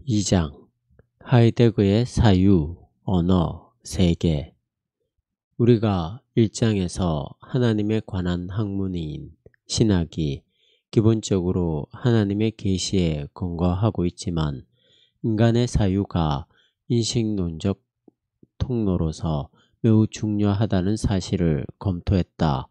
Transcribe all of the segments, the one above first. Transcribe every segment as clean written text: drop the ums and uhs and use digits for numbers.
2장 하이데거의 사유, 언어, 세계. 우리가 1장에서 하나님에 관한 학문인 신학이 기본적으로 하나님의 계시에 근거하고 있지만 인간의 사유가 인식론적 통로로서 매우 중요하다는 사실을 검토했다.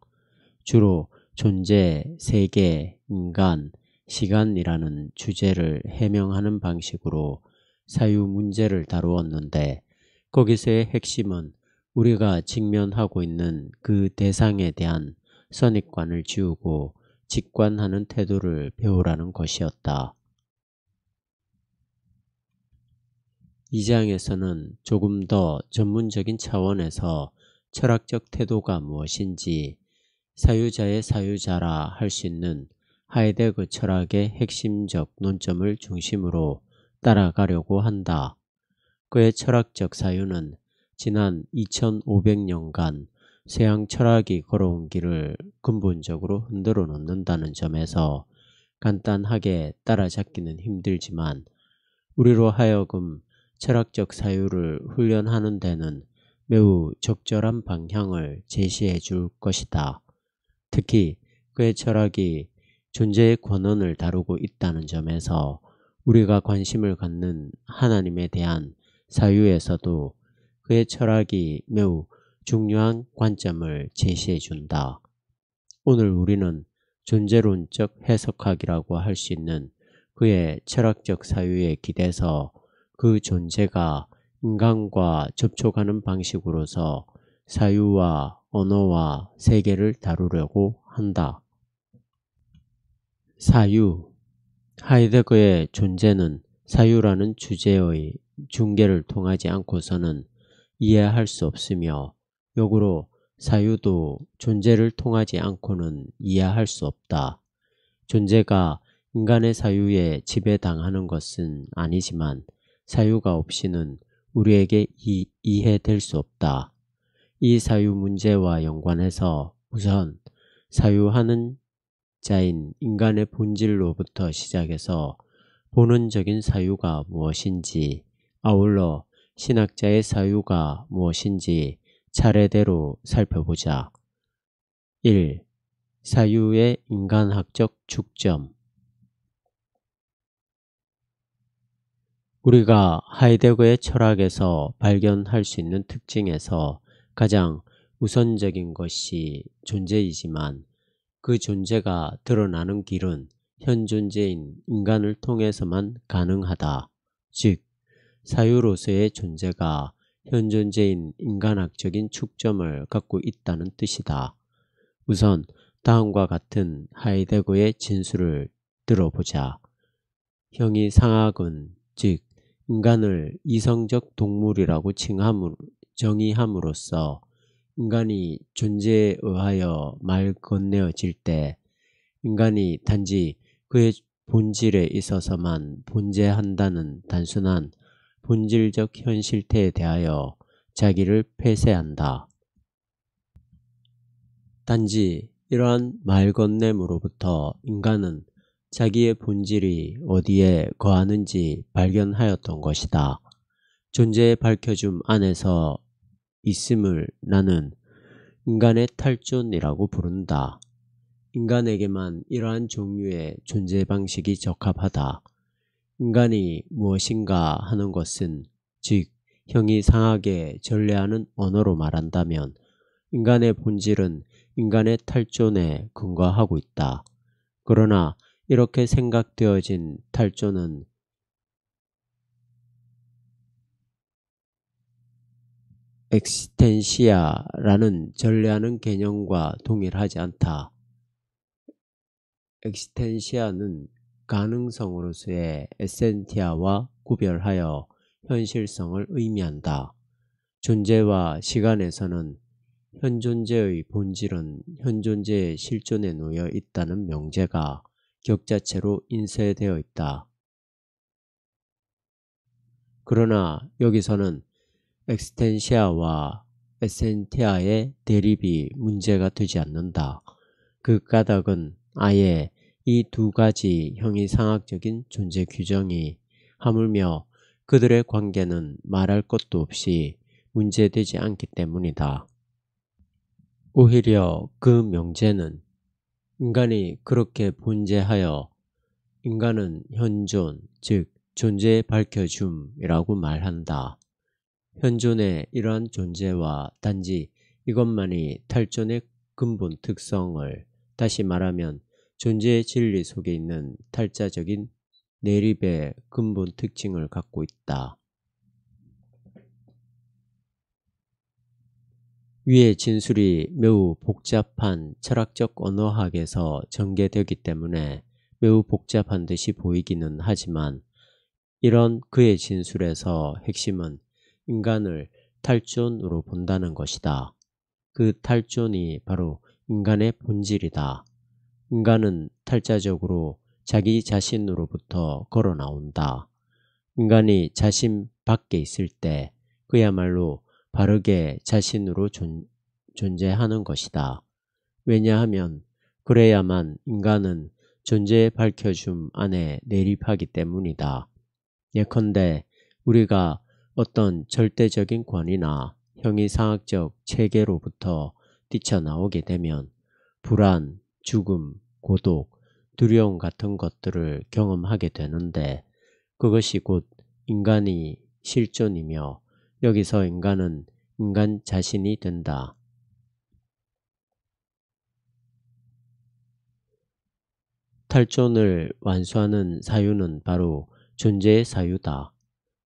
주로 존재, 세계, 인간, 시간이라는 주제를 해명하는 방식으로 사유 문제를 다루었는데 거기서의 핵심은 우리가 직면하고 있는 그 대상에 대한 선입관을 지우고 직관하는 태도를 배우라는 것이었다. 2장에서는 조금 더 전문적인 차원에서 철학적 태도가 무엇인지 사유자의 사유자라 할 수 있는 하이데거 철학의 핵심적 논점을 중심으로 따라가려고 한다. 그의 철학적 사유는 지난 2500년간 서양 철학이 걸어온 길을 근본적으로 흔들어 놓는다는 점에서 간단하게 따라잡기는 힘들지만 우리로 하여금 철학적 사유를 훈련하는 데는 매우 적절한 방향을 제시해 줄 것이다. 특히 그의 철학이 존재의 권원을 다루고 있다는 점에서 우리가 관심을 갖는 하나님에 대한 사유에서도 그의 철학이 매우 중요한 관점을 제시해 준다. 오늘 우리는 존재론적 해석학이라고 할 수 있는 그의 철학적 사유에 기대서 그 존재가 인간과 접촉하는 방식으로서 사유와 언어와 세계를 다루려고 한다. 사유. 하이데거의 존재는 사유라는 주제의 중개를 통하지 않고서는 이해할 수 없으며 역으로 사유도 존재를 통하지 않고는 이해할 수 없다. 존재가 인간의 사유에 지배당하는 것은 아니지만 사유가 없이는 우리에게 이해될 수 없다. 이 사유 문제와 연관해서 우선 사유하는 자인 인간의 본질로부터 시작해서 본원적인 사유가 무엇인지, 아울러 신학자의 사유가 무엇인지 차례대로 살펴보자. 1. 사유의 인간학적 축점. 우리가 하이데거의 철학에서 발견할 수 있는 특징에서 가장 우선적인 것이 존재이지만 그 존재가 드러나는 길은 현 존재인 인간을 통해서만 가능하다. 즉, 사유로서의 존재가 현 존재인 인간학적인 축점을 갖고 있다는 뜻이다. 우선 다음과 같은 하이데거의 진술을 들어보자. 형이상학은 즉 인간을 이성적 동물이라고 정의함으로써 인간이 존재에 의하여 말 건네어질 때 인간이 단지 그의 본질에 있어서만 존재한다는 단순한 본질적 현실태에 대하여 자기를 폐쇄한다. 단지 이러한 말건냄으로부터 인간은 자기의 본질이 어디에 거하는지 발견하였던 것이다. 존재의 밝혀줌 안에서 있음을 나는 인간의 탈존이라고 부른다. 인간에게만 이러한 종류의 존재 방식이 적합하다. 인간이 무엇인가 하는 것은 즉 형이상하게 전례하는 언어로 말한다면 인간의 본질은 인간의 탈존에 근거하고 있다. 그러나 이렇게 생각되어진 탈존은 엑스텐시아라는 전례하는 개념과 동일하지 않다. 엑스텐시아는 가능성으로서의 에센티아와 구별하여 현실성을 의미한다. 존재와 시간에서는 현존재의 본질은 현존재의 실존에 놓여 있다는 명제가 격자체로 인쇄되어 있다. 그러나 여기서는 엑스텐시아와 에센티아의 대립이 문제가 되지 않는다. 그 까닭은 아예 이 두 가지 형이상학적인 존재 규정이 하물며 그들의 관계는 말할 것도 없이 문제되지 않기 때문이다. 오히려 그 명제는 인간이 그렇게 본재하여 인간은 현존, 즉 존재에 밝혀줌이라고 말한다. 현존의 이러한 존재와 단지 이것만이 탈존의 근본 특성을, 다시 말하면 존재의 진리 속에 있는 탈자적인 내립의 근본 특징을 갖고 있다. 위의 진술이 매우 복잡한 철학적 언어학에서 전개되기 때문에 매우 복잡한 듯이 보이기는 하지만, 이런 그의 진술에서 핵심은 인간을 탈존으로 본다는 것이다. 그 탈존이 바로 인간의 본질이다. 인간은 탈자적으로 자기 자신으로부터 걸어 나온다. 인간이 자신 밖에 있을 때 그야말로 바르게 자신으로 존재하는 것이다. 왜냐하면 그래야만 인간은 존재의 밝혀줌 안에 내립하기 때문이다. 예컨대 우리가 어떤 절대적인 권위나 형이상학적 체계로부터 뛰쳐나오게 되면 불안, 죽음, 고독, 두려움 같은 것들을 경험하게 되는데, 그것이 곧 인간이 실존이며 여기서 인간은 인간 자신이 된다. 탈존을 완수하는 사유는 바로 존재의 사유다.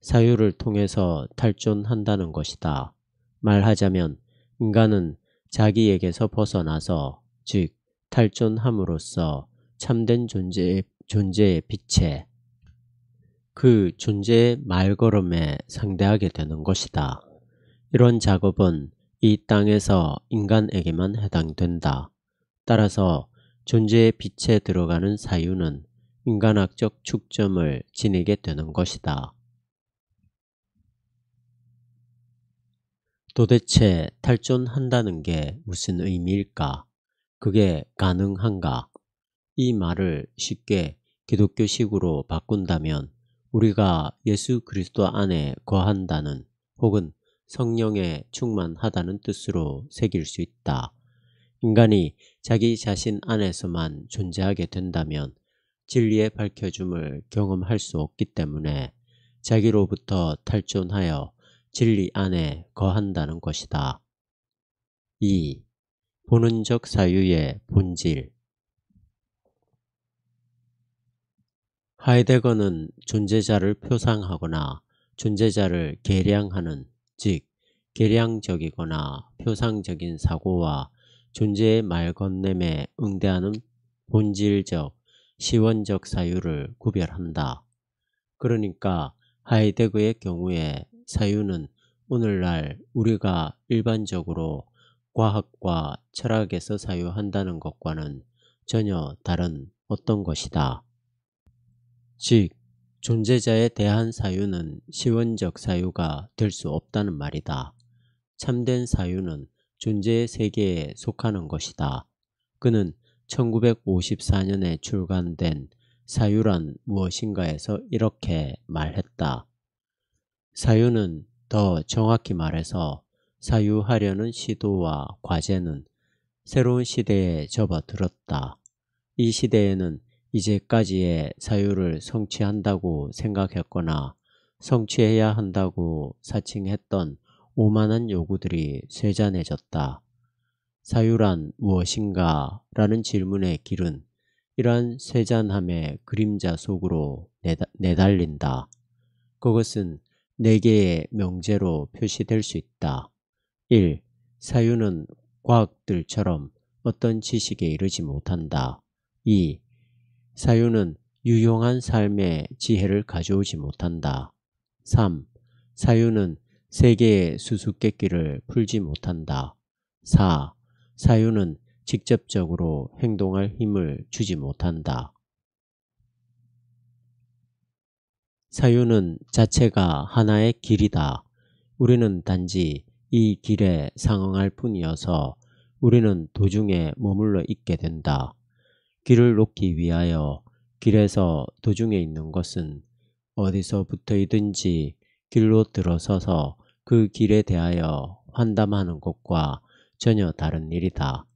사유를 통해서 탈존한다는 것이다. 말하자면 인간은 자기에게서 벗어나서, 즉 탈존함으로써 참된 존재의 빛에, 그 존재의 말걸음에 상대하게 되는 것이다. 이런 작업은 이 땅에서 인간에게만 해당된다. 따라서 존재의 빛에 들어가는 사유는 인간학적 축점을 지니게 되는 것이다. 도대체 탈존한다는 게 무슨 의미일까? 그게 가능한가? 이 말을 쉽게 기독교식으로 바꾼다면 우리가 예수 그리스도 안에 거한다는, 혹은 성령에 충만하다는 뜻으로 새길 수 있다. 인간이 자기 자신 안에서만 존재하게 된다면 진리의 밝혀줌을 경험할 수 없기 때문에 자기로부터 탈존하여 진리 안에 거한다는 것이다. 2. 본원적 사유의 본질. 하이데거는 존재자를 표상하거나 존재자를 계량하는, 즉 계량적이거나 표상적인 사고와 존재의 말건냄에 응대하는 본질적, 시원적 사유를 구별한다. 그러니까 하이데거의 경우에 사유는 오늘날 우리가 일반적으로 과학과 철학에서 사유한다는 것과는 전혀 다른 어떤 것이다. 즉 존재자에 대한 사유는 시원적 사유가 될 수 없다는 말이다. 참된 사유는 존재의 세계에 속하는 것이다. 그는 1954년에 출간된 사유란 무엇인가에서 이렇게 말했다. 사유는, 더 정확히 말해서 사유하려는 시도와 과제는 새로운 시대에 접어들었다. 이 시대에는 이제까지의 사유를 성취한다고 생각했거나 성취해야 한다고 사칭했던 오만한 요구들이 쇠잔해졌다. 사유란 무엇인가? 라는 질문의 길은 이러한 쇠잔함의 그림자 속으로 내달린다. 그것은 4개의 명제로 표시될 수 있다. 1. 사유는 과학들처럼 어떤 지식에 이르지 못한다. 2. 사유는 유용한 삶의 지혜를 가져오지 못한다. 3. 사유는 세계의 수수께끼를 풀지 못한다. 4. 사유는 직접적으로 행동할 힘을 주지 못한다. 사유는 자체가 하나의 길이다. 우리는 단지 이 길에 상응할 뿐이어서 우리는 도중에 머물러 있게 된다. 길을 놓기 위하여 길에서 도중에 있는 것은 어디서부터이든지 길로 들어서서 그 길에 대하여 환담하는 것과 전혀 다른 일이다.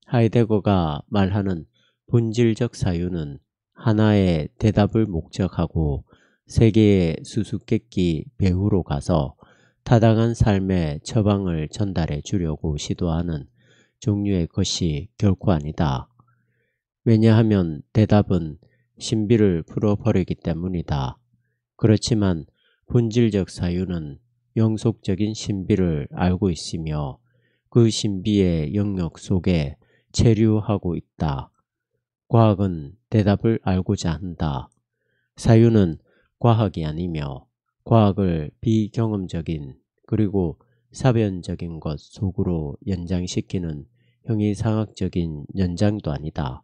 하이데거가 말하는 본질적 사유는 하나의 대답을 목적하고 세계의 수수께끼 배후로 가서 타당한 삶의 처방을 전달해 주려고 시도하는 종류의 것이 결코 아니다. 왜냐하면 대답은 신비를 풀어버리기 때문이다. 그렇지만 본질적 사유는 영속적인 신비를 알고 있으며 그 신비의 영역 속에 체류하고 있다. 과학은 대답을 알고자 한다. 사유는 과학이 아니며 과학을 비경험적인 그리고 사변적인 것 속으로 연장시키는 형이상학적인 연장도 아니다.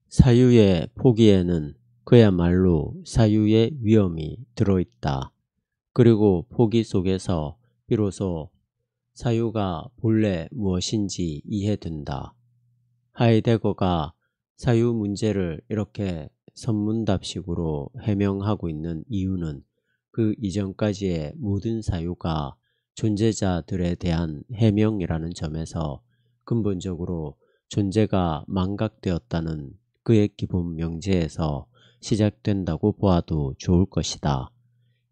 사유의 포기에는 그야말로 사유의 위험이 들어있다. 그리고 포기 속에서 비로소 사유가 본래 무엇인지 이해된다. 하이데거가 사유 문제를 이렇게 선문답식으로 해명하고 있는 이유는 그 이전까지의 모든 사유가 존재자들에 대한 해명이라는 점에서 근본적으로 존재가 망각되었다는 그의 기본 명제에서 시작된다고 보아도 좋을 것이다.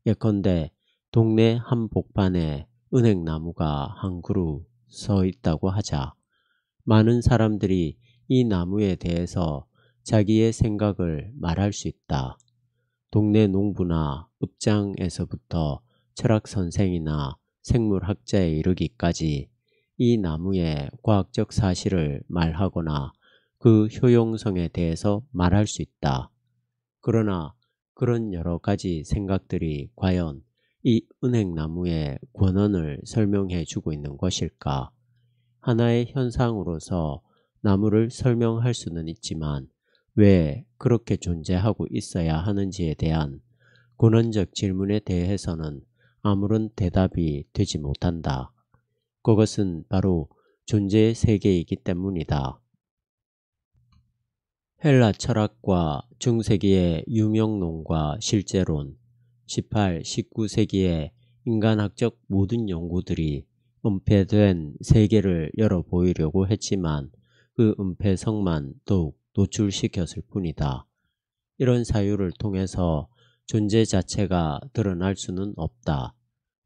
예컨대 동네 한복판에 은행나무가 한 그루 서 있다고 하자. 많은 사람들이 이 나무에 대해서 자기의 생각을 말할 수 있다. 동네 농부나 읍장에서부터 철학선생이나 생물학자에 이르기까지 이 나무의 과학적 사실을 말하거나 그 효용성에 대해서 말할 수 있다. 그러나 그런 여러 가지 생각들이 과연 이 은행나무의 권원을 설명해 주고 있는 것일까? 하나의 현상으로서 나무를 설명할 수는 있지만 왜 그렇게 존재하고 있어야 하는지에 대한 근원적 질문에 대해서는 아무런 대답이 되지 못한다. 그것은 바로 존재의 세계이기 때문이다. 헬라 철학과 중세기의 유명론과 실제론, 18, 19세기의 인간학적 모든 연구들이 은폐된 세계를 열어 보이려고 했지만 그 은폐성만 더욱 노출시켰을 뿐이다. 이런 사유를 통해서 존재 자체가 드러날 수는 없다.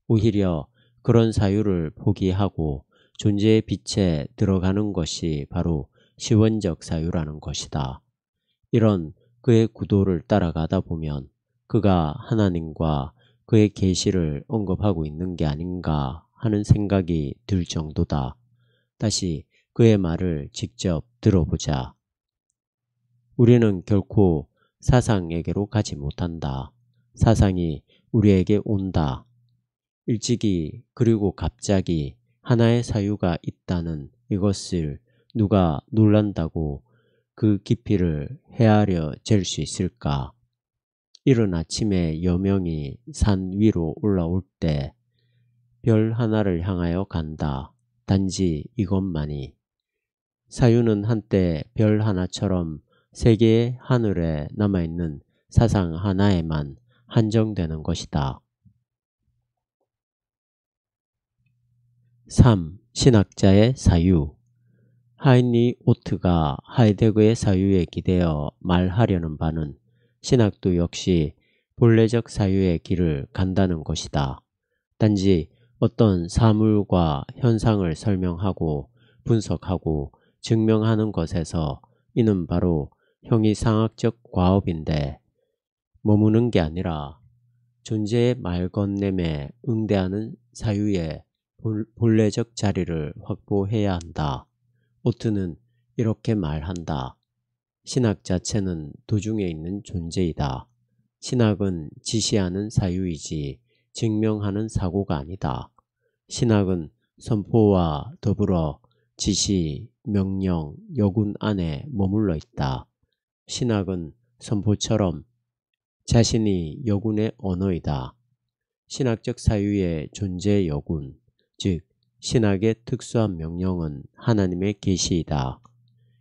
오히려 그런 사유를 포기하고 존재의 빛에 들어가는 것이 바로 시원적 사유라는 것이다. 이런 그의 구도를 따라가다 보면 그가 하나님과 그의 계시를 언급하고 있는 게 아닌가 하는 생각이 들 정도다. 다시 그의 말을 직접 들어보자. 우리는 결코 사상에게로 가지 못한다. 사상이 우리에게 온다. 일찍이 그리고 갑자기 하나의 사유가 있다는 이것을 누가 놀란다고 그 깊이를 헤아려 잴 수 있을까? 이른 아침에 여명이 산 위로 올라올 때 별 하나를 향하여 간다. 단지 이것만이. 사유는 한때 별 하나처럼 세계의 하늘에 남아있는 사상 하나에만 한정되는 것이다. 3. 신학자의 사유. 하인리 오트가 하이데거의 사유에 기대어 말하려는 바는 신학도 역시 본래적 사유의 길을 간다는 것이다. 단지 어떤 사물과 현상을 설명하고 분석하고 증명하는 것에서 이는 바로 형이상학적 과업인데 머무는 게 아니라 존재의 말 건넴에 응대하는 사유의 본래적 자리를 확보해야 한다. 오트는 이렇게 말한다. 신학 자체는 도중에 있는 존재이다. 신학은 지시하는 사유이지 증명하는 사고가 아니다. 신학은 선포와 더불어 지시, 명령, 여군 안에 머물러 있다. 신학은 선포처럼 자신이 여군의 언어이다. 신학적 사유의 존재 여군, 즉 신학의 특수한 명령은 하나님의 계시이다.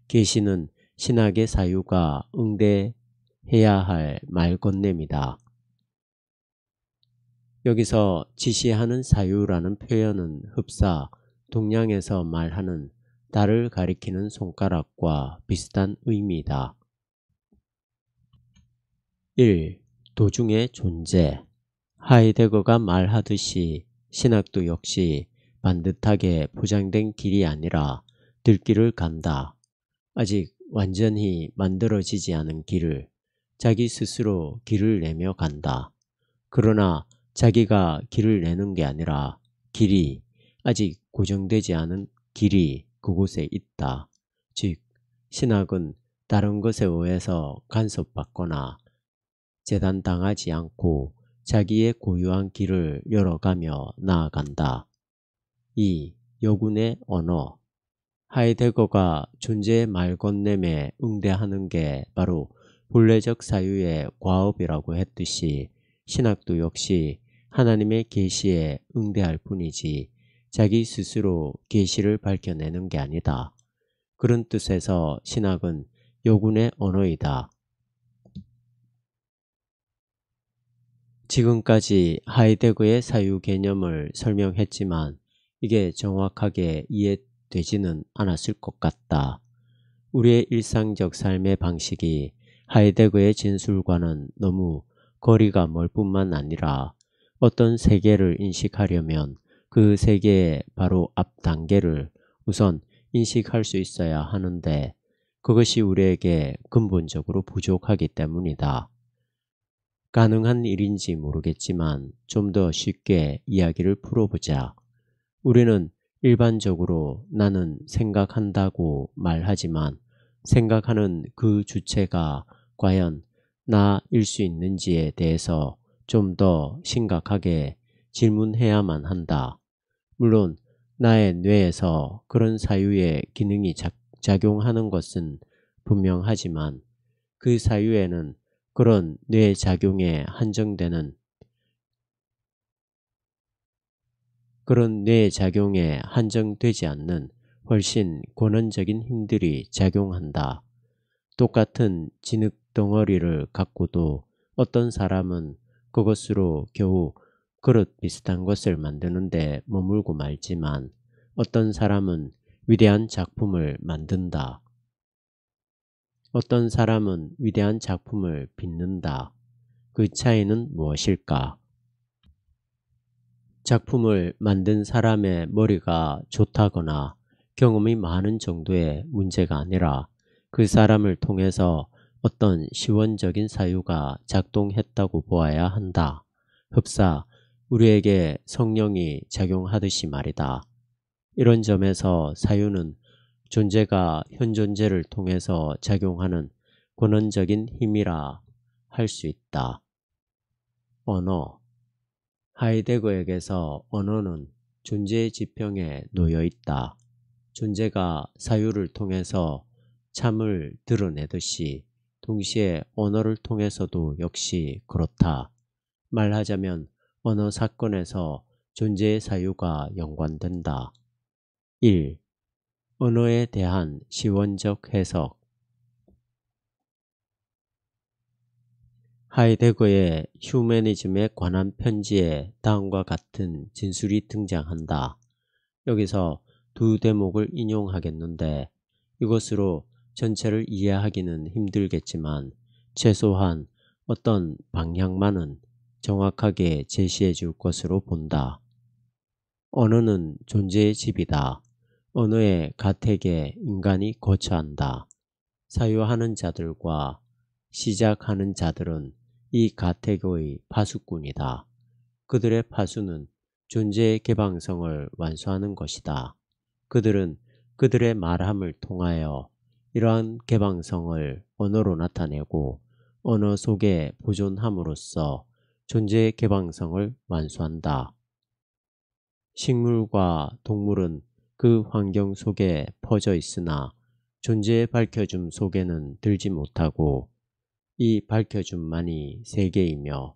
계시는 신학의 사유가 응대해야 해야 할 말 건넴이다. 여기서 지시하는 사유라는 표현은 흡사 동양에서 말하는 달을 가리키는 손가락과 비슷한 의미이다. 1. 도중의 존재. 하이데거가 말하듯이 신학도 역시 반듯하게 포장된 길이 아니라 들길을 간다. 아직 완전히 만들어지지 않은 길을 자기 스스로 길을 내며 간다. 그러나 자기가 길을 내는 게 아니라 길이 아직 고정되지 않은 길이 그곳에 있다. 즉 신학은 다른 것에 의해서 간섭받거나 재단당하지 않고 자기의 고유한 길을 열어가며 나아간다. 2. 여군의 언어. 하이데거가 존재의 말 건넴에 응대하는 게 바로 본래적 사유의 과업이라고 했듯이 신학도 역시 하나님의 계시에 응대할 뿐이지 자기 스스로 계시를 밝혀내는 게 아니다. 그런 뜻에서 신학은 여군의 언어이다. 지금까지 하이데거의 사유 개념을 설명했지만 이게 정확하게 이해되지는 않았을 것 같다. 우리의 일상적 삶의 방식이 하이데거의 진술과는 너무 거리가 멀 뿐만 아니라 어떤 세계를 인식하려면 그 세계의 바로 앞 단계를 우선 인식할 수 있어야 하는데 그것이 우리에게 근본적으로 부족하기 때문이다. 가능한 일인지 모르겠지만 좀 더 쉽게 이야기를 풀어보자. 우리는 일반적으로 나는 생각한다고 말하지만 생각하는 그 주체가 과연 나일 수 있는지에 대해서 좀 더 심각하게 질문해야만 한다. 물론 나의 뇌에서 그런 사유의 기능이 작용하는 것은 분명하지만 그 사유에는 그런 뇌 작용에 한정되지 않는 훨씬 권원적인 힘들이 작용한다. 똑같은 진흙덩어리를 갖고도 어떤 사람은 그것으로 겨우 그릇 비슷한 것을 만드는데 머물고 말지만 어떤 사람은 위대한 작품을 만든다. 어떤 사람은 위대한 작품을 빚는다. 그 차이는 무엇일까? 작품을 만든 사람의 머리가 좋다거나 경험이 많은 정도의 문제가 아니라 그 사람을 통해서 어떤 시원적인 사유가 작동했다고 보아야 한다. 흡사 우리에게 성령이 작용하듯이 말이다. 이런 점에서 사유는 존재가 현 존재를 통해서 작용하는 권원적인 힘이라 할 수 있다. 언어. 하이데거에게서 언어는 존재의 지평에 놓여 있다. 존재가 사유를 통해서 참을 드러내듯이 동시에 언어를 통해서도 역시 그렇다. 말하자면 언어 사건에서 존재의 사유가 연관된다. 1. 언어에 대한 시원적 해석. 하이데거의 휴머니즘에 관한 편지에 다음과 같은 진술이 등장한다. 여기서 두 대목을 인용하겠는데 이것으로 전체를 이해하기는 힘들겠지만 최소한 어떤 방향만은 정확하게 제시해 줄 것으로 본다. 언어는 존재의 집이다. 언어의 가택에 인간이 거처한다. 사유하는 자들과 시작하는 자들은 이 가택의 파수꾼이다. 그들의 파수는 존재의 개방성을 완수하는 것이다. 그들은 그들의 말함을 통하여 이러한 개방성을 언어로 나타내고 언어 속에 보존함으로써 존재의 개방성을 완수한다. 식물과 동물은 그 환경 속에 퍼져 있으나 존재의 밝혀줌 속에는 들지 못하고 이 밝혀줌만이 세계이며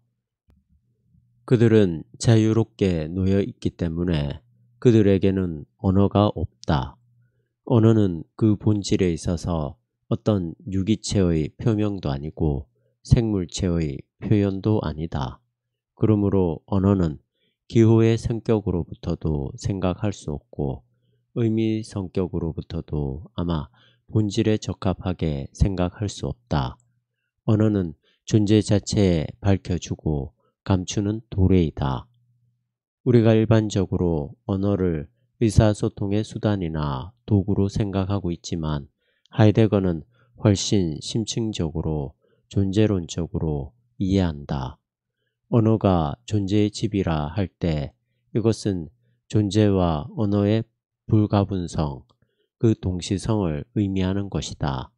그들은 자유롭게 놓여 있기 때문에 그들에게는 언어가 없다. 언어는 그 본질에 있어서 어떤 유기체의 표명도 아니고 생물체의 표현도 아니다. 그러므로 언어는 기호의 성격으로부터도 생각할 수 없고 의미 성격으로부터도 아마 본질에 적합하게 생각할 수 없다. 언어는 존재 자체에 밝혀주고 감추는 도래이다. 우리가 일반적으로 언어를 의사소통의 수단이나 도구로 생각하고 있지만 하이데거는 훨씬 심층적으로 존재론적으로 이해한다. 언어가 존재의 집이라 할 때 이것은 존재와 언어의 불가분성, 그 동시성을 의미하는 것이다.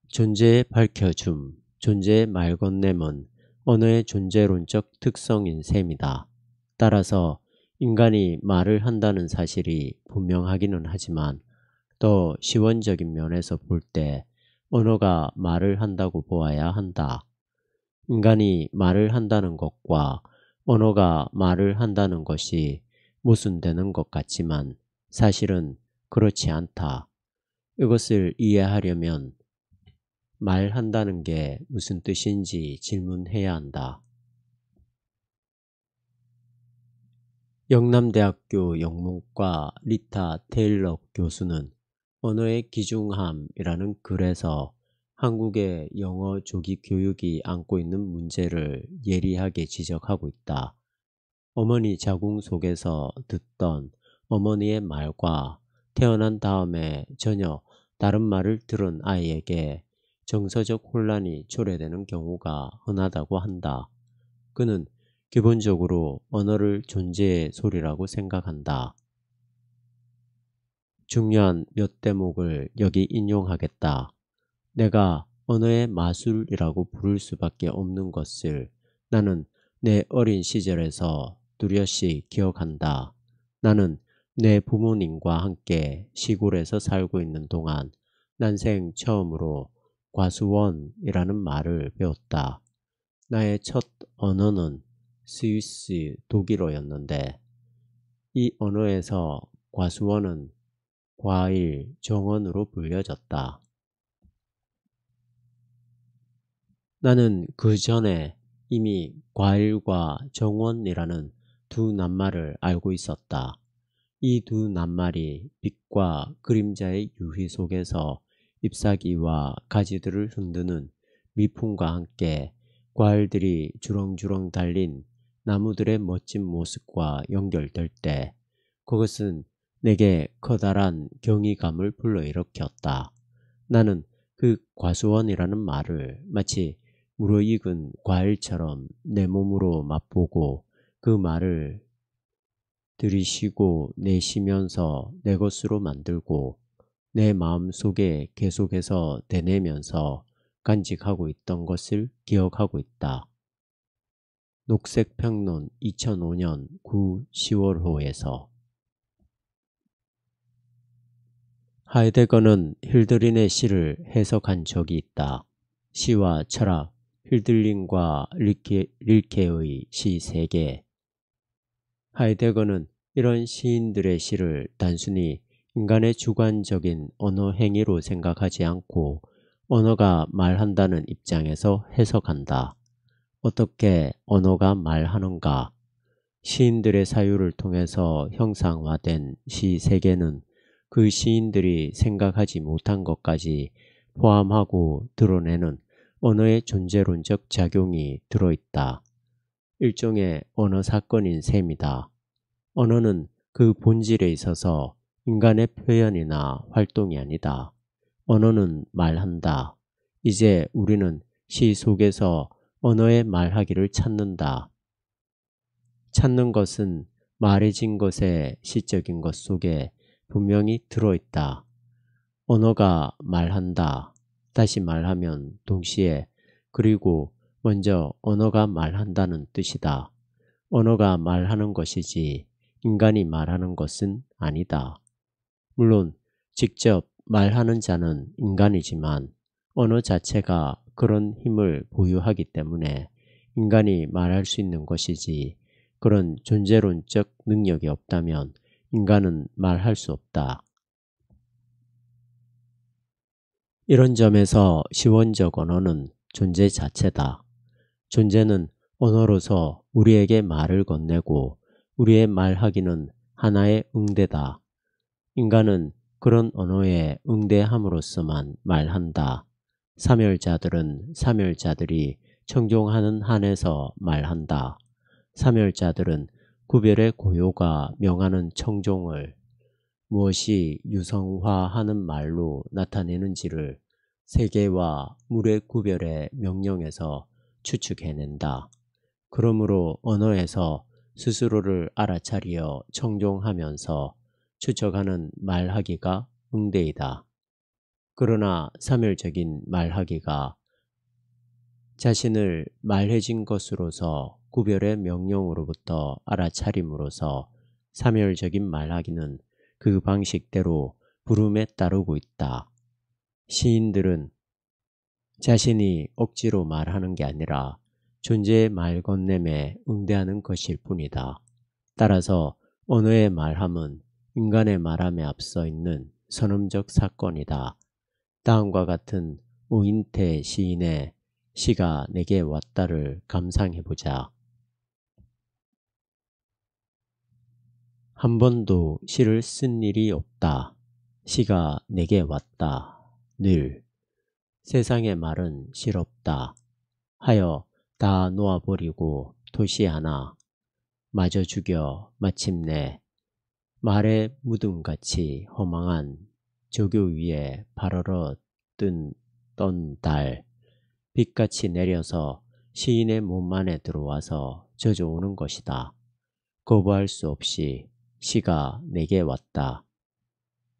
존재의 밝혀줌, 존재의 말건냄은 언어의 존재론적 특성인 셈이다. 따라서 인간이 말을 한다는 사실이 분명하기는 하지만 더 시원적인 면에서 볼 때 언어가 말을 한다고 보아야 한다. 인간이 말을 한다는 것과 언어가 말을 한다는 것이 모순되는 것 같지만 사실은 그렇지 않다. 이것을 이해하려면 말한다는 게 무슨 뜻인지 질문해야 한다. 영남대학교 영문과 리타 테일러 교수는 언어의 귀중함이라는 글에서 한국의 영어 조기 교육이 안고 있는 문제를 예리하게 지적하고 있다. 어머니 자궁 속에서 듣던 어머니의 말과 태어난 다음에 전혀 다른 말을 들은 아이에게 정서적 혼란이 초래되는 경우가 흔하다고 한다. 그는 기본적으로 언어를 존재의 소리라고 생각한다. 중요한 몇 대목을 여기 인용하겠다. 내가 언어의 마술이라고 부를 수밖에 없는 것을 나는 내 어린 시절에서 뚜렷이 기억한다. 나는 내 부모님과 함께 시골에서 살고 있는 동안 난생 처음으로 과수원이라는 말을 배웠다. 나의 첫 언어는 스위스 독일어였는데 이 언어에서 과수원은 과일 정원으로 불려졌다. 나는 그 전에 이미 과일과 정원이라는 두 낱말을 알고 있었다. 이 두 낱말이 빛과 그림자의 유희 속에서 잎사귀와 가지들을 흔드는 미풍과 함께 과일들이 주렁주렁 달린 나무들의 멋진 모습과 연결될 때 그것은 내게 커다란 경이감을 불러일으켰다. 나는 그 과수원이라는 말을 마치 무르익은 과일처럼 내 몸으로 맛보고 그 말을 들이쉬고 내쉬면서 내 것으로 만들고 내 마음속에 계속해서 되뇌면서 간직하고 있던 것을 기억하고 있다. 녹색평론 2005년 9, 10월호에서 하이데거는 힐드린의 시를 해석한 적이 있다. 시와 철학, 힐들린과 릴케의 시 3개. 하이데거는 이런 시인들의 시를 단순히 인간의 주관적인 언어 행위로 생각하지 않고 언어가 말한다는 입장에서 해석한다. 어떻게 언어가 말하는가? 시인들의 사유를 통해서 형상화된 시 세계는 그 시인들이 생각하지 못한 것까지 포함하고 드러내는 언어의 존재론적 작용이 들어있다. 일종의 언어 사건인 셈이다. 언어는 그 본질에 있어서 인간의 표현이나 활동이 아니다. 언어는 말한다. 이제 우리는 시 속에서 언어의 말하기를 찾는다. 찾는 것은 말해진 것의 시적인 것 속에 분명히 들어있다. 언어가 말한다. 다시 말하면 동시에 그리고 먼저 언어가 말한다는 뜻이다. 언어가 말하는 것이지 인간이 말하는 것은 아니다. 물론 직접 말하는 자는 인간이지만 언어 자체가 그런 힘을 보유하기 때문에 인간이 말할 수 있는 것이지 그런 존재론적 능력이 없다면 인간은 말할 수 없다. 이런 점에서 시원적 언어는 존재 자체다. 존재는 언어로서 우리에게 말을 건네고 우리의 말하기는 하나의 응대다. 인간은 그런 언어에 응대함으로써만 말한다. 사멸자들은 사멸자들이 청종하는 한에서 말한다. 사멸자들은 구별의 고요가 명하는 청종을 무엇이 유성화하는 말로 나타내는지를 세계와 물의 구별의 명령에서 추측해낸다. 그러므로 언어에서 스스로를 알아차리어 청종하면서 추적하는 말하기가 응대이다. 그러나 사멸적인 말하기가 자신을 말해진 것으로서 구별의 명령으로부터 알아차림으로써 사멸적인 말하기는 그 방식대로 부름에 따르고 있다. 시인들은 자신이 억지로 말하는 게 아니라 존재의 말 건냄에 응대하는 것일 뿐이다. 따라서 언어의 말함은 인간의 말함에 앞서 있는 선언적 사건이다. 다음과 같은 오인태 시인의 시가 내게 왔다를 감상해보자. 한 번도 시를 쓴 일이 없다. 시가 내게 왔다. 늘 세상의 말은 실없다. 하여 다 놓아버리고 토시 하나 마저 죽여 마침내 말의 무덤같이 허망한 조교 위에 발얼어 떤 달 빛같이 내려서 시인의 몸 안에 들어와서 젖어오는 것이다. 거부할 수 없이 시가 내게 왔다.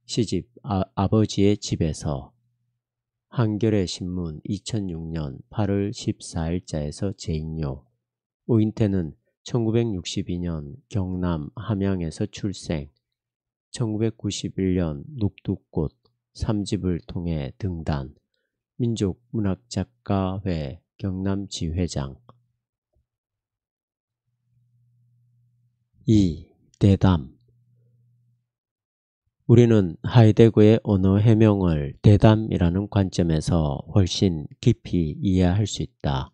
시집 아버지의 집에서 한겨레 신문 2006년 8월 14일자에서 재인용. 오인태는 1962년 경남 함양에서 출생, 1991년 녹두꽃 3집을 통해 등단, 민족문학작가회 경남지회장. 2. 대담. 우리는 하이데거의 언어 해명을 대담이라는 관점에서 훨씬 깊이 이해할 수 있다.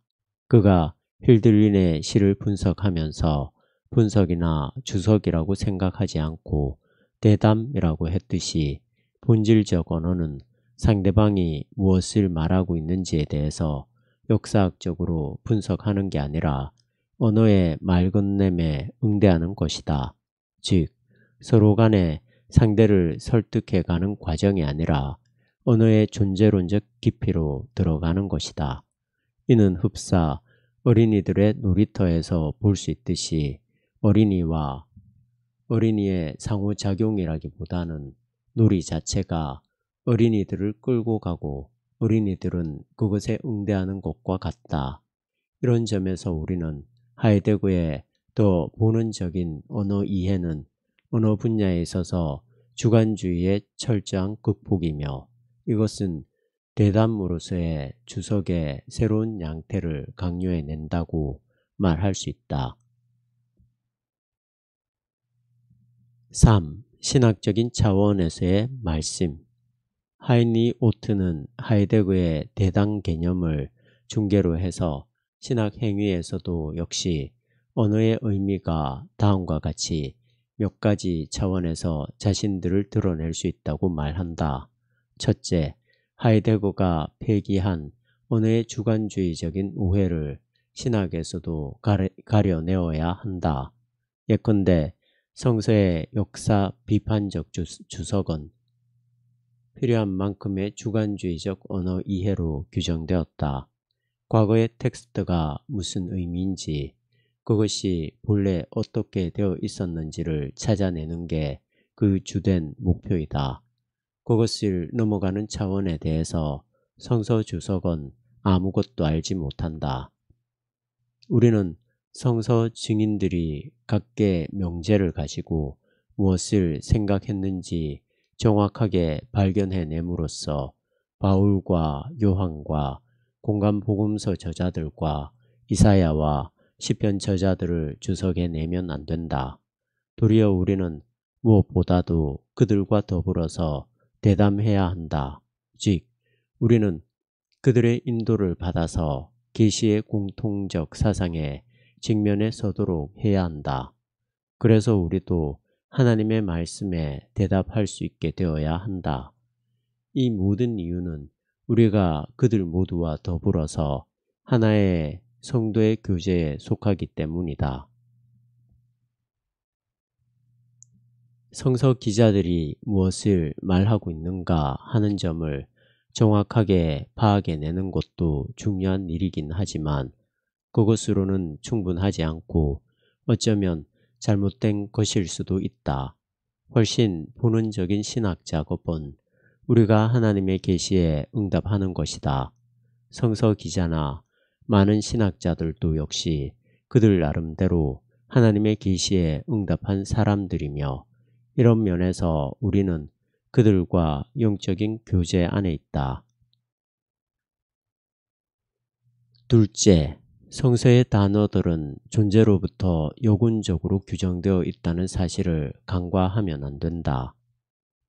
그가 힐들린의 시를 분석하면서 분석이나 주석이라고 생각하지 않고 대담이라고 했듯이 본질적 언어는 상대방이 무엇을 말하고 있는지에 대해서 역사학적으로 분석하는 게 아니라 언어의 말 건냄에 응대하는 것이다. 즉, 서로 간에 상대를 설득해가는 과정이 아니라 언어의 존재론적 깊이로 들어가는 것이다. 이는 흡사 어린이들의 놀이터에서 볼 수 있듯이 어린이와 어린이의 상호작용이라기보다는 놀이 자체가 어린이들을 끌고 가고 어린이들은 그것에 응대하는 것과 같다. 이런 점에서 우리는 하이데거의 더 본원적인 언어 이해는 언어 분야에 있어서 주관주의의 철저한 극복이며 이것은 대담으로서의 주석의 새로운 양태를 강요해낸다고 말할 수 있다. 3. 신학적인 차원에서의 말씀. 하이니 오트는 하이데거의 대담 개념을 중개로 해서 신학 행위에서도 역시 언어의 의미가 다음과 같이 몇 가지 차원에서 자신들을 드러낼 수 있다고 말한다. 첫째, 하이데거가 폐기한 언어의 주관주의적인 우회를 신학에서도 가려내어야 한다. 예컨대 성서의 역사 비판적 주석은 필요한 만큼의 주관주의적 언어 이해로 규정되었다. 과거의 텍스트가 무슨 의미인지 그것이 본래 어떻게 되어 있었는지를 찾아내는 게 그 주된 목표이다. 그것을 넘어가는 차원에 대해서 성서 주석은 아무것도 알지 못한다. 우리는 성서 증인들이 각계 명제를 가지고 무엇을 생각했는지 정확하게 발견해냄으로써 바울과 요한과 공간복음서 저자들과 이사야와 시편 저자들을 주석해내면 안 된다. 도리어 우리는 무엇보다도 그들과 더불어서 대담해야 한다. 즉 우리는 그들의 인도를 받아서 계시의 공통적 사상에 직면해 서도록 해야 한다. 그래서 우리도 하나님의 말씀에 대답할 수 있게 되어야 한다. 이 모든 이유는 우리가 그들 모두와 더불어서 하나의 성도의 교제에 속하기 때문이다. 성서 기자들이 무엇을 말하고 있는가 하는 점을 정확하게 파악해내는 것도 중요한 일이긴 하지만 그것으로는 충분하지 않고 어쩌면 잘못된 것일 수도 있다. 훨씬 본원적인 신학 작업은 우리가 하나님의 계시에 응답하는 것이다. 성서 기자나 많은 신학자들도 역시 그들 나름대로 하나님의 계시에 응답한 사람들이며 이런 면에서 우리는 그들과 영적인 교제 안에 있다. 둘째, 성서의 단어들은 존재로부터 요군적으로 규정되어 있다는 사실을 간과하면 안 된다.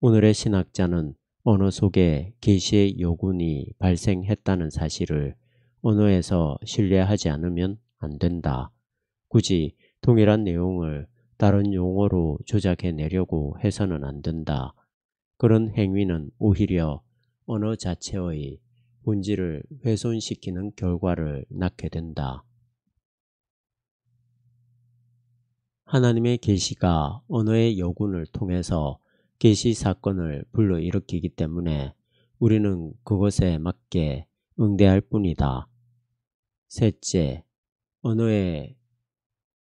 오늘의 신학자는 언어 속에 계시의 요군이 발생했다는 사실을 언어에서 신뢰하지 않으면 안 된다. 굳이 동일한 내용을 다른 용어로 조작해내려고 해서는 안 된다. 그런 행위는 오히려 언어 자체의 본질을 훼손시키는 결과를 낳게 된다. 하나님의 계시가 언어의 요군을 통해서 계시 사건을 불러일으키기 때문에 우리는 그것에 맞게 응대할 뿐이다. 셋째, 언어의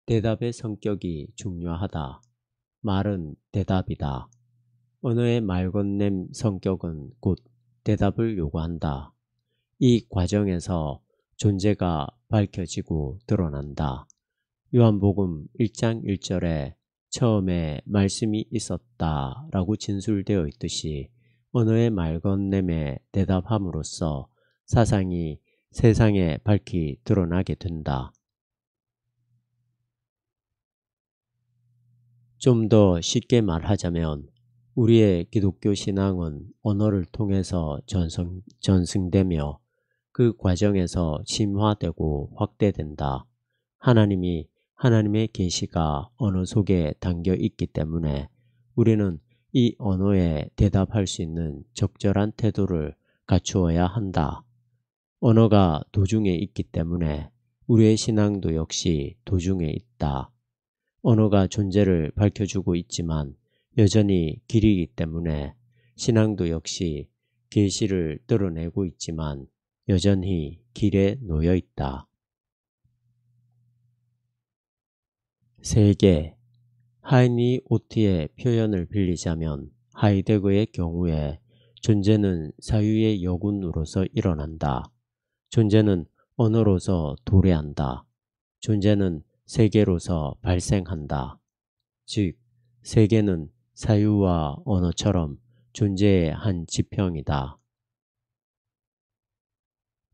대답의 성격이 중요하다. 말은 대답이다. 언어의 말 건냄 성격은 곧 대답을 요구한다. 이 과정에서 존재가 밝혀지고 드러난다. 요한복음 1장 1절에 처음에 말씀이 있었다 라고 진술되어 있듯이 언어의 말 건냄에 대답함으로써 사상이 세상에 밝히 드러나게 된다. 좀 더 쉽게 말하자면 우리의 기독교 신앙은 언어를 통해서 전승되며 그 과정에서 심화되고 확대된다. 하나님이 하나님의 계시가 언어 속에 담겨 있기 때문에 우리는 이 언어에 대답할 수 있는 적절한 태도를 갖추어야 한다. 언어가 도중에 있기 때문에 우리의 신앙도 역시 도중에 있다. 언어가 존재를 밝혀주고 있지만 여전히 길이기 때문에 신앙도 역시 계시를 드러내고 있지만 여전히 길에 놓여 있다. 세 하이니 오트의 표현을 빌리자면 하이데거의 경우에 존재는 사유의 여군으로서 일어난다. 존재는 언어로서 도래한다. 존재는 세계로서 발생한다. 즉, 세계는 사유와 언어처럼 존재의 한 지평이다.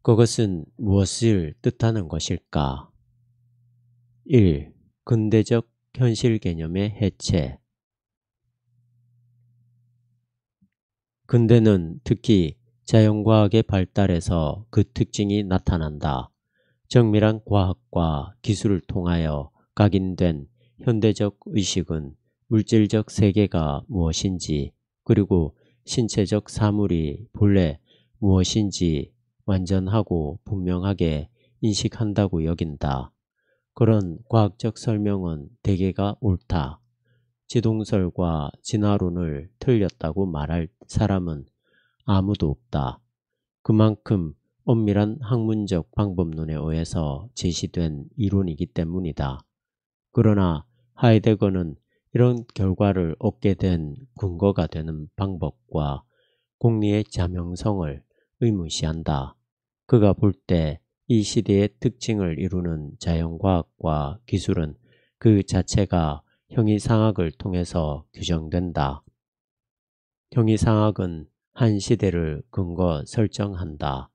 그것은 무엇을 뜻하는 것일까? 1. 근대적 현실 개념의 해체. 근대는 특히 자연과학의 발달에서 그 특징이 나타난다. 정밀한 과학과 기술을 통하여 각인된 현대적 의식은 물질적 세계가 무엇인지 그리고 신체적 사물이 본래 무엇인지 완전하고 분명하게 인식한다고 여긴다. 그런 과학적 설명은 대개가 옳다. 지동설과 진화론을 틀렸다고 말할 사람은 아무도 없다. 그만큼 엄밀한 학문적 방법론에 의해서 제시된 이론이기 때문이다. 그러나 하이데거는 이런 결과를 얻게 된 근거가 되는 방법과 공리의 자명성을 의무시한다. 그가 볼 때 이 시대의 특징을 이루는 자연과학과 기술은 그 자체가 형이상학을 통해서 규정된다. 형이상학은 한 시대를 근거 설정한다.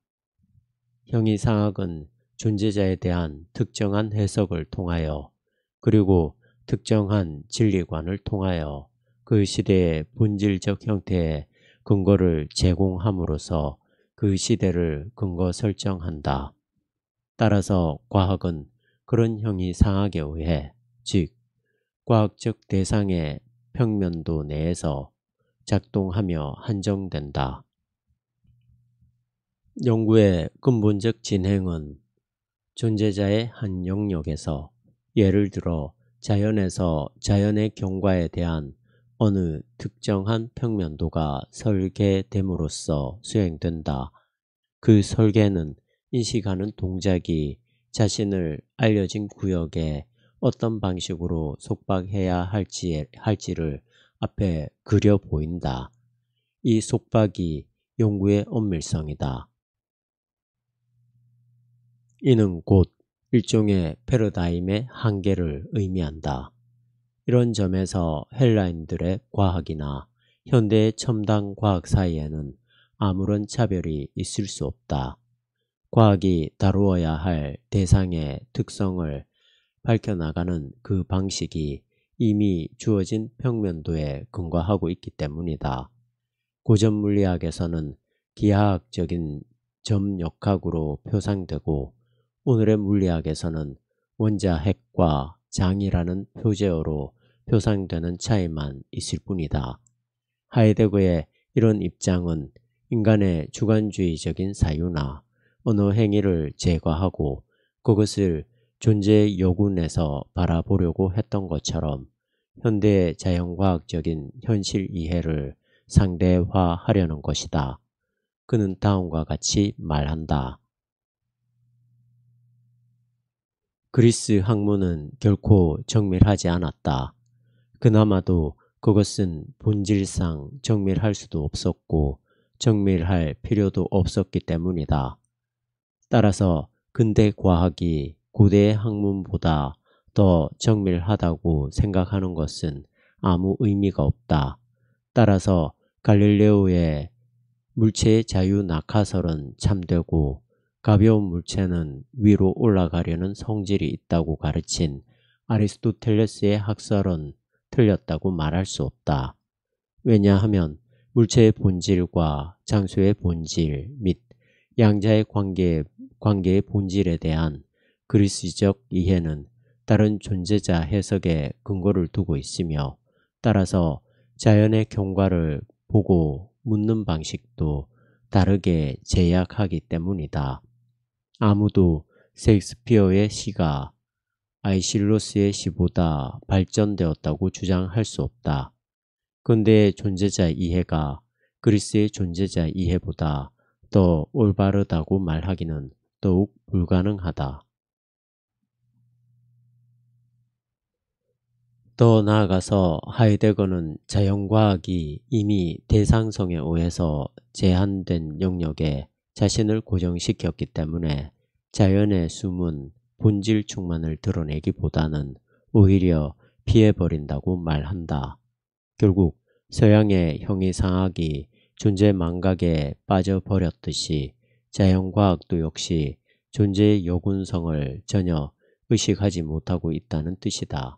형이상학은 존재자에 대한 특정한 해석을 통하여 그리고 특정한 진리관을 통하여 그 시대의 본질적 형태의 근거를 제공함으로써 그 시대를 근거 설정한다. 따라서 과학은 그런 형이상학에 의해, 즉 과학적 대상의 평면도 내에서 작동하며 한정된다. 연구의 근본적 진행은 존재자의 한 영역에서, 예를 들어 자연에서 자연의 경과에 대한 어느 특정한 평면도가 설계됨으로써 수행된다. 그 설계는 인식하는 동작이 자신을 알려진 구역에 어떤 방식으로 속박해야 할지를 앞에 그려 보인다. 이 속박이 연구의 엄밀성이다. 이는 곧 일종의 패러다임의 한계를 의미한다. 이런 점에서 헬라인들의 과학이나 현대의 첨단 과학 사이에는 아무런 차별이 있을 수 없다. 과학이 다루어야 할 대상의 특성을 밝혀나가는 그 방식이 이미 주어진 평면도에 근거하고 있기 때문이다. 고전 물리학에서는 기하학적인 점역학으로 표상되고, 오늘의 물리학에서는 원자핵과 장이라는 표제어로 표상되는 차이만 있을 뿐이다. 하이데거의 이런 입장은 인간의 주관주의적인 사유나 언어 행위를 제거하고 그것을 존재의 여군에서 바라보려고 했던 것처럼 현대의 자연과학적인 현실 이해를 상대화하려는 것이다. 그는 다음과 같이 말한다. 그리스 학문은 결코 정밀하지 않았다. 그나마도 그것은 본질상 정밀할 수도 없었고 정밀할 필요도 없었기 때문이다. 따라서 근대 과학이 고대 학문보다 더 정밀하다고 생각하는 것은 아무 의미가 없다. 따라서 갈릴레오의 물체의 자유 낙하설은 참되고 가벼운 물체는 위로 올라가려는 성질이 있다고 가르친 아리스토텔레스의 학설은 틀렸다고 말할 수 없다. 왜냐하면 물체의 본질과 장소의 본질 및 양자의 관계의 본질에 대한 그리스적 이해는 다른 존재자 해석에 근거를 두고 있으며, 따라서 자연의 경과를 보고 묻는 방식도 다르게 제약하기 때문이다. 아무도 셰익스피어의 시가 아이실로스의 시보다 발전되었다고 주장할 수 없다. 근대의 존재자 이해가 그리스의 존재자 이해보다 더 올바르다고 말하기는 더욱 불가능하다. 더 나아가서 하이데거는 자연과학이 이미 대상성에 의해서 제한된 영역에 자신을 고정시켰기 때문에 자연의 숨은 본질 충만을 드러내기보다는 오히려 피해버린다고 말한다. 결국 서양의 형이상학이 존재 망각에 빠져버렸듯이 자연과학도 역시 존재의 여군성을 전혀 의식하지 못하고 있다는 뜻이다.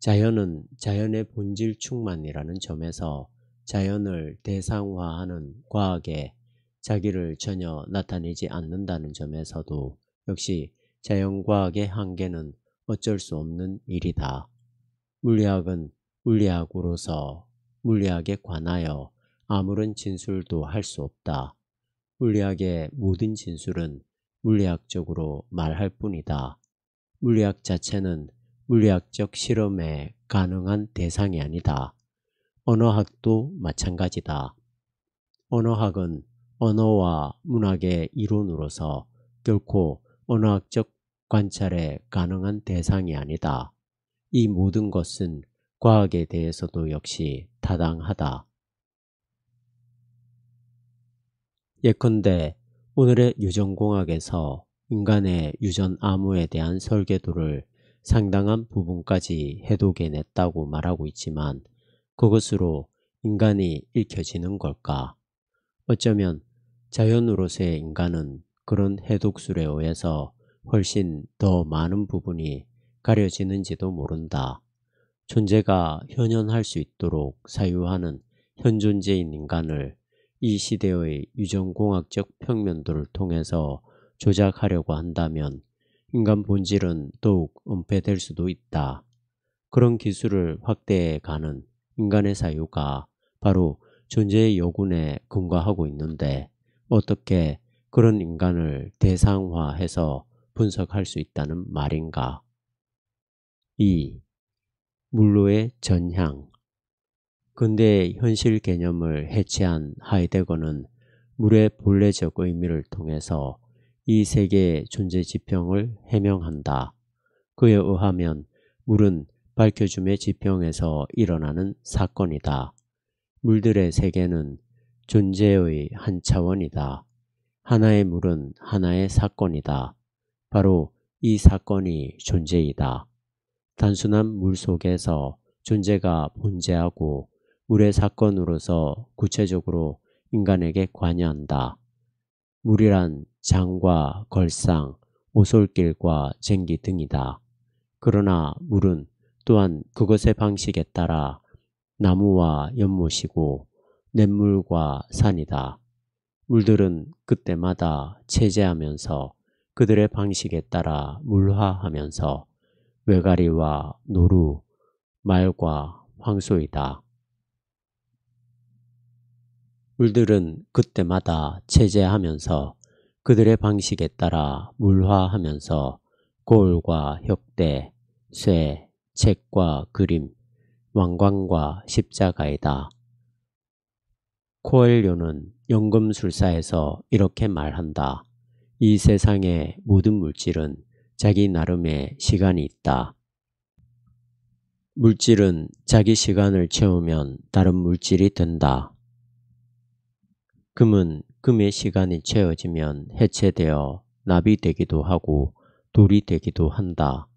자연은 자연의 본질 충만이라는 점에서 자연을 대상화하는 과학에 자기를 전혀 나타내지 않는다는 점에서도 역시 자연과학의 한계는 어쩔 수 없는 일이다. 물리학은 물리학으로서 물리학에 관하여 아무런 진술도 할 수 없다. 물리학의 모든 진술은 물리학적으로 말할 뿐이다. 물리학 자체는 물리학적 실험에 가능한 대상이 아니다. 언어학도 마찬가지다. 언어학은 언어와 문학의 이론으로서 결코 언어학적 관찰에 가능한 대상이 아니다. 이 모든 것은 과학에 대해서도 역시 타당하다. 예컨대 오늘의 유전공학에서 인간의 유전 암호에 대한 설계도를 상당한 부분까지 해독해냈다고 말하고 있지만 그것으로 인간이 읽혀지는 걸까? 어쩌면 자연으로서의 인간은 그런 해독술에 의해서 훨씬 더 많은 부분이 가려지는지도 모른다. 존재가 현현할 수 있도록 사유하는 현존재인 인간을 이 시대의 유전공학적 평면도를 통해서 조작하려고 한다면 인간 본질은 더욱 은폐될 수도 있다. 그런 기술을 확대해 가는 인간의 사유가 바로 존재의 여군에 근거하고 있는데 어떻게 그런 인간을 대상화해서 분석할 수 있다는 말인가? 2. 물로의 전향. 근대의 현실 개념을 해체한 하이데거는 물의 본래적 의미를 통해서 이 세계의 존재 지평을 해명한다. 그에 의하면 물은 밝혀줌의 지평에서 일어나는 사건이다. 물들의 세계는 존재의 한 차원이다. 하나의 물은 하나의 사건이다. 바로 이 사건이 존재이다. 단순한 물 속에서 존재가 존재하고 물의 사건으로서 구체적으로 인간에게 관여한다. 물이란 장과 걸상, 오솔길과 쟁기 등이다. 그러나 물은 또한 그것의 방식에 따라 나무와 연못이고 냇물과 산이다. 물들은 그때마다 체제하면서 그들의 방식에 따라 물화하면서 외가리와 노루, 말과 황소이다. 물들은 그때마다 체제하면서 그들의 방식에 따라 물화하면서 거울과 혁대, 쇠, 책과 그림, 왕관과 십자가이다. 코엘료는 연금술사에서 이렇게 말한다. 이 세상의 모든 물질은 자기 나름의 시간이 있다. 물질은 자기 시간을 채우면 다른 물질이 된다. 금은 금의 시간이 채워지면 해체되어 납이 되기도 하고 돌이 되기도 한다.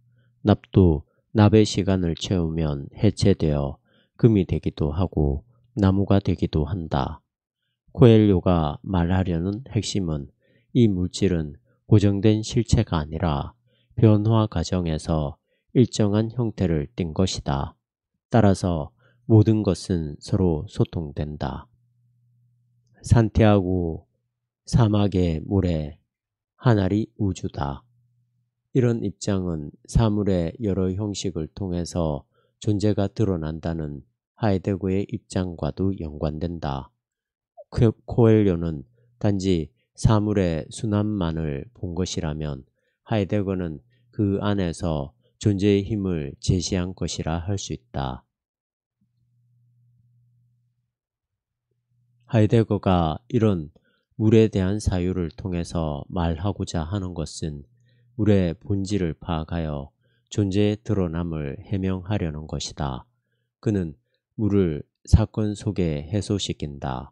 납도 납의 시간을 채우면 해체되어 금이 되기도 하고 나무가 되기도 한다. 코엘료가 말하려는 핵심은 이 물질은 고정된 실체가 아니라 변화 과정에서 일정한 형태를 띈 것이다. 따라서 모든 것은 서로 소통된다. 산티아고 사막의 모래, 하늘이 우주다. 이런 입장은 사물의 여러 형식을 통해서 존재가 드러난다는 하이데거의 입장과도 연관된다. 코엘료는 단지 사물의 순환만을 본 것이라면 하이데거는 그 안에서 존재의 힘을 제시한 것이라 할 수 있다. 하이데거가 이런 물에 대한 사유를 통해서 말하고자 하는 것은 물의 본질을 파악하여 존재의 드러남을 해명하려는 것이다. 그는 물을 사건 속에 해소시킨다.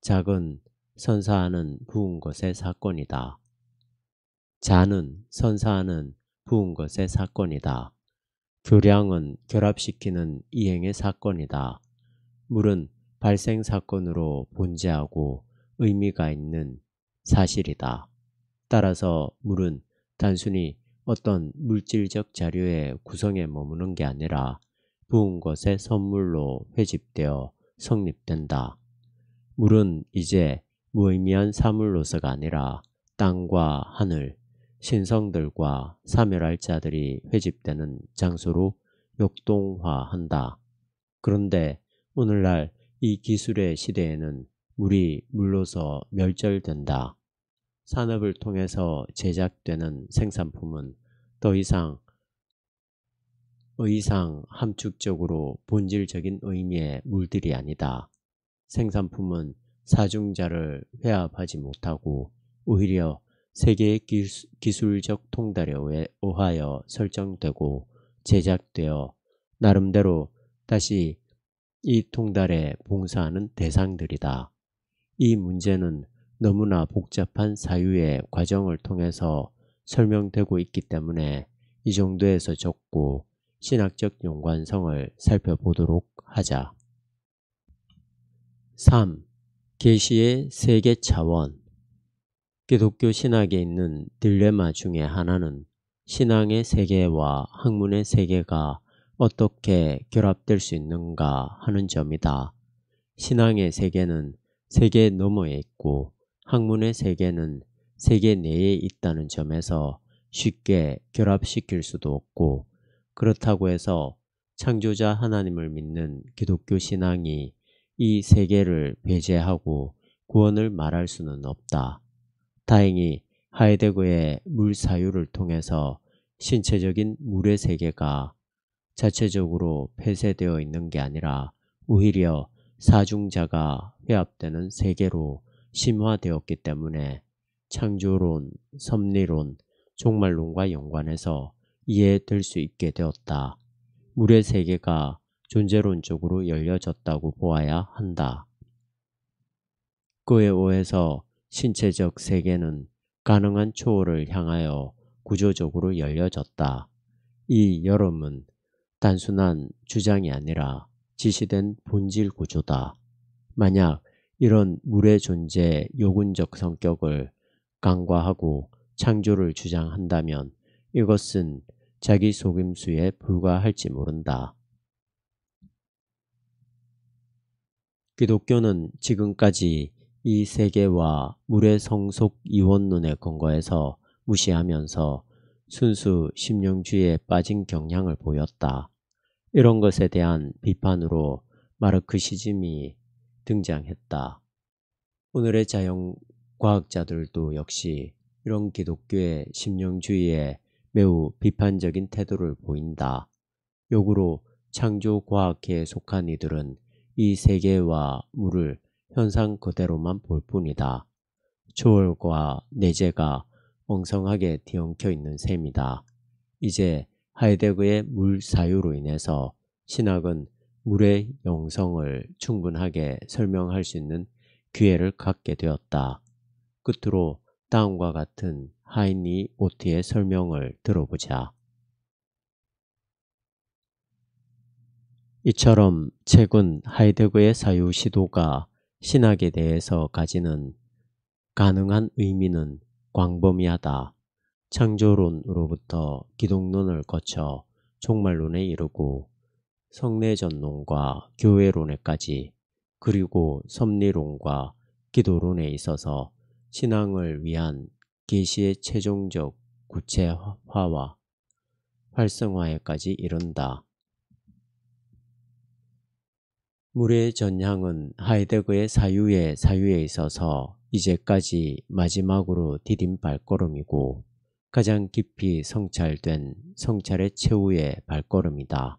작은 선사하는 부은 것의 사건이다. 자는 선사하는 부은 것의 사건이다. 교량은 결합시키는 이행의 사건이다. 물은 발생 사건으로 본재하고 의미가 있는 사실이다. 따라서 물은 단순히 어떤 물질적 자료의 구성에 머무는 게 아니라 부은 것의 선물로 회집되어 성립된다. 물은 이제 무의미한 사물로서가 아니라 땅과 하늘, 신성들과 사멸할 자들이 회집되는 장소로 역동화한다. 그런데 오늘날 이 기술의 시대에는 물이 물로서 멸절된다. 산업을 통해서 제작되는 생산품은 더 이상 함축적으로 본질적인 의미의 물들이 아니다. 생산품은 사중자를 회합하지 못하고 오히려 세계의 기술적 통달에 의하여 설정되고 제작되어 나름대로 다시 이 통달에 봉사하는 대상들이다. 이 문제는 너무나 복잡한 사유의 과정을 통해서 설명되고 있기 때문에 이 정도에서 적고 신학적 연관성을 살펴보도록 하자. 3. 계시의 세계 차원. 기독교 신학에 있는 딜레마 중에 하나는 신앙의 세계와 학문의 세계가 어떻게 결합될 수 있는가 하는 점이다. 신앙의 세계는 세계 너머에 있고 학문의 세계는 세계 내에 있다는 점에서 쉽게 결합시킬 수도 없고, 그렇다고 해서 창조자 하나님을 믿는 기독교 신앙이 이 세계를 배제하고 구원을 말할 수는 없다. 다행히 하이데거의 물 사유를 통해서 신체적인 물의 세계가 자체적으로 폐쇄되어 있는 게 아니라 오히려 사중자가 회합되는 세계로 심화되었기 때문에 창조론, 섭리론, 종말론과 연관해서 이해될 수 있게 되었다. 물의 세계가 존재론적으로 열려졌다고 보아야 한다. 그에 의해서 신체적 세계는 가능한 초월을 향하여 구조적으로 열려졌다. 이 열음은 단순한 주장이 아니라 지시된 본질 구조다. 만약 이런 물의 존재의 요군적 성격을 간과하고 창조를 주장한다면 이것은 자기 속임수에 불과할지 모른다. 기독교는 지금까지 이 세계와 물의 성속 이원론에 근거해서 무시하면서 순수 심령주의에 빠진 경향을 보였다. 이런 것에 대한 비판으로 마르크시즘이 등장했다. 오늘의 자연과학자들도 역시 이런 기독교의 심령주의에 매우 비판적인 태도를 보인다. 역으로 창조과학계에 속한 이들은 이 세계와 물을 현상 그대로만 볼 뿐이다. 초월과 내재가 엉성하게 뒤엉켜 있는 셈이다. 이제 하이데거의 물 사유로 인해서 신학은 물의 영성을 충분하게 설명할 수 있는 기회를 갖게 되었다. 끝으로 다음과 같은 하이니 오트의 설명을 들어보자. 이처럼 최근 하이데거의 사유 시도가 신학에 대해서 가지는 가능한 의미는 광범위하다. 창조론으로부터 기독론을 거쳐 종말론에 이르고 성례전론과 교회론에까지, 그리고 섭리론과 기도론에 있어서 신앙을 위한 계시의 최종적 구체화와 활성화에까지 이른다. 물의 전향은 하이데거의 사유에 있어서 이제까지 마지막으로 디딘 발걸음이고 가장 깊이 성찰된 성찰의 최후의 발걸음이다.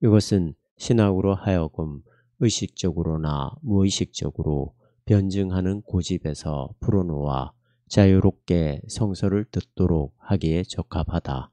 이것은 신학으로 하여금 의식적으로나 무의식적으로 변증하는 고집에서 풀어놓아 자유롭게 성서를 듣도록 하기에 적합하다.